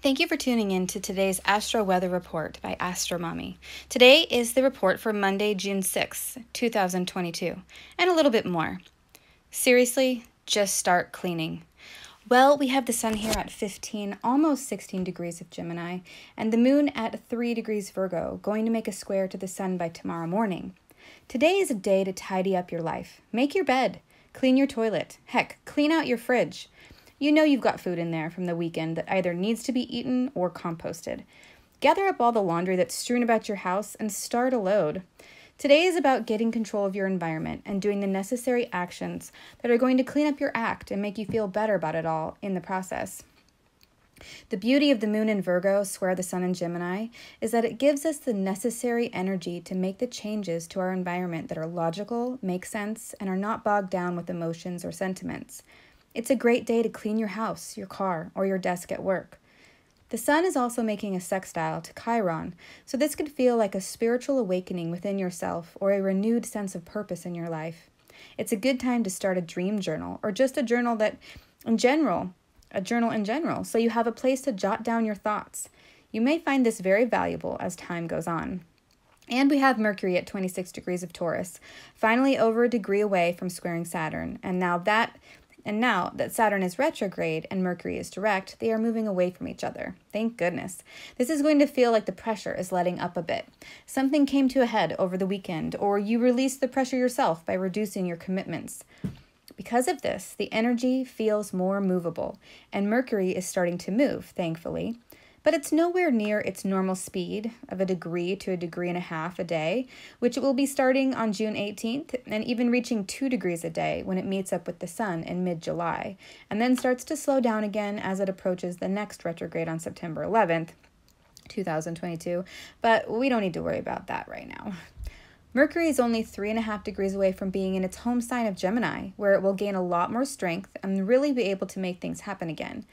Thank you for tuning in to today's Astro-Weather report by AstroMommy. Today is the report for Monday, June 6, 2022, and a little bit more. Seriously, just start cleaning. Well, we have the sun here at 15, almost 16 degrees of Gemini, and the moon at 3 degrees Virgo, going to make a square to the sun by tomorrow morning. Today is a day to tidy up your life. Make your bed, clean your toilet, heck, clean out your fridge. You know you've got food in there from the weekend that either needs to be eaten or composted. Gather up all the laundry that's strewn about your house and start a load. Today is about getting control of your environment and doing the necessary actions that are going to clean up your act and make you feel better about it all in the process. The beauty of the moon in Virgo, square the sun in Gemini, is that it gives us the necessary energy to make the changes to our environment that are logical, make sense, and are not bogged down with emotions or sentiments. It's a great day to clean your house, your car, or your desk at work. The sun is also making a sextile to Chiron, so this could feel like a spiritual awakening within yourself or a renewed sense of purpose in your life. It's a good time to start a dream journal or just a journal in general, so you have a place to jot down your thoughts. You may find this very valuable as time goes on. And we have Mercury at 26 degrees of Taurus, finally over a degree away from squaring Saturn, and now that Saturn is retrograde and Mercury is direct, they are moving away from each other. Thank goodness. This is going to feel like the pressure is letting up a bit. Something came to a head over the weekend, or you released the pressure yourself by reducing your commitments. Because of this, the energy feels more movable, and Mercury is starting to move, thankfully. But it's nowhere near its normal speed of a degree to a degree and a half a day, which it will be starting on June 18th and even reaching 2 degrees a day when it meets up with the sun in mid-July, and then starts to slow down again as it approaches the next retrograde on September 11th, 2022, but we don't need to worry about that right now. Mercury is only 3.5 degrees away from being in its home sign of Gemini, where it will gain a lot more strength and really be able to make things happen again.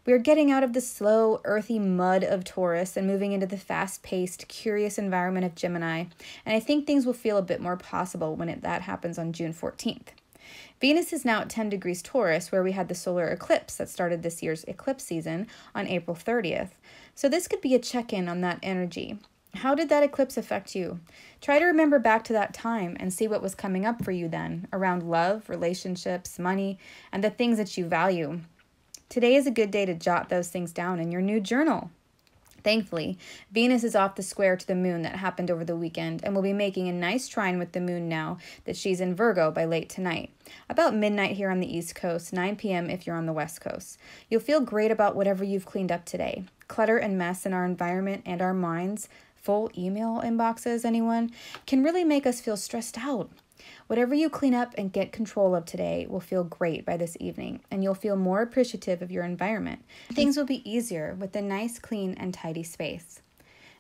We are getting out of the slow, earthy mud of Taurus and moving into the fast-paced, curious environment of Gemini, and I think things will feel a bit more possible when that happens on June 14th. Venus is now at 10 degrees Taurus, where we had the solar eclipse that started this year's eclipse season on April 30th. So this could be a check-in on that energy. How did that eclipse affect you? Try to remember back to that time and see what was coming up for you then around love, relationships, money, and the things that you value. Today is a good day to jot those things down in your new journal. Thankfully, Venus is off the square to the moon that happened over the weekend and will be making a nice trine with the moon now that she's in Virgo by late tonight. About midnight here on the East Coast, 9 p.m. if you're on the West Coast. You'll feel great about whatever you've cleaned up today. Clutter and mess in our environment and our minds, full email inboxes, anyone, can really make us feel stressed out. Whatever you clean up and get control of today will feel great by this evening, and you'll feel more appreciative of your environment. Things will be easier with a nice, clean, and tidy space.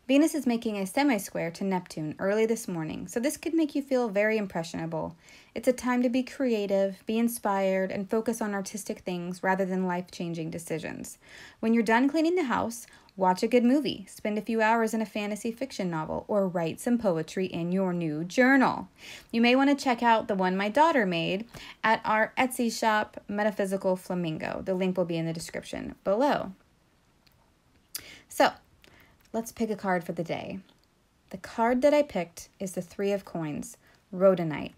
Venus is making a semi-square to Neptune early this morning, so this could make you feel very impressionable. It's a time to be creative, be inspired, and focus on artistic things rather than life-changing decisions. When you're done cleaning the house, watch a good movie, spend a few hours in a fantasy fiction novel, or write some poetry in your new journal. You may want to check out the one my daughter made at our Etsy shop, Metaphysical Flamingo. The link will be in the description below. So, let's pick a card for the day. The card that I picked is the 3 of Coins, Rhodonite.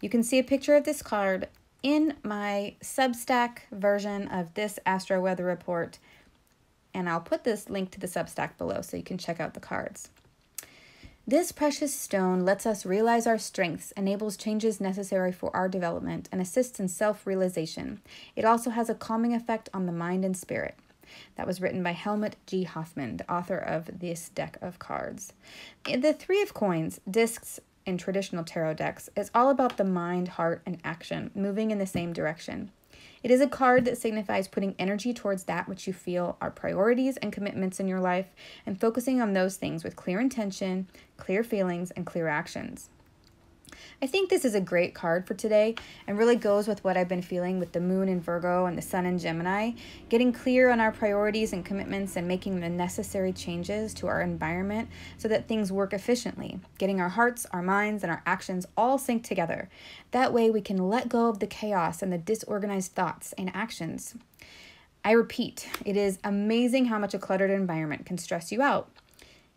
You can see a picture of this card in my Substack version of this Astro Weather report, and I'll put this link to the Substack below so you can check out the cards. This precious stone lets us realize our strengths, enables changes necessary for our development, and assists in self-realization. It also has a calming effect on the mind and spirit. That was written by Helmut G. Hoffman, the author of this deck of cards. The 3 of Coins, discs in traditional tarot decks, is all about the mind, heart, and action, moving in the same direction. It is a card that signifies putting energy towards that which you feel are priorities and commitments in your life and focusing on those things with clear intention, clear feelings, and clear actions. I think this is a great card for today and really goes with what I've been feeling with the moon in Virgo and the sun in Gemini, getting clear on our priorities and commitments and making the necessary changes to our environment so that things work efficiently, getting our hearts, our minds, and our actions all synced together. That way we can let go of the chaos and the disorganized thoughts and actions. I repeat, it is amazing how much a cluttered environment can stress you out.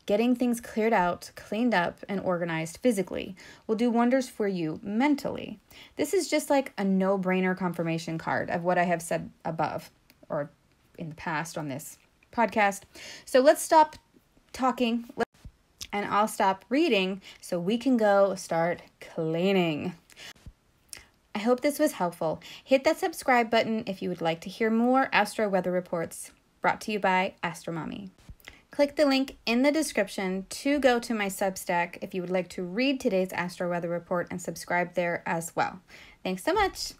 Getting things cleared out, cleaned up, and organized physically will do wonders for you mentally. This is just like a no-brainer confirmation card of what I have said above or in the past on this podcast. So let's stop talking and I'll stop reading so we can go start cleaning. I hope this was helpful. Hit that subscribe button if you would like to hear more Astro Weather reports brought to you by AstroMommy. Click the link in the description to go to my Substack if you would like to read today's Astro Weather report and subscribe there as well. Thanks so much.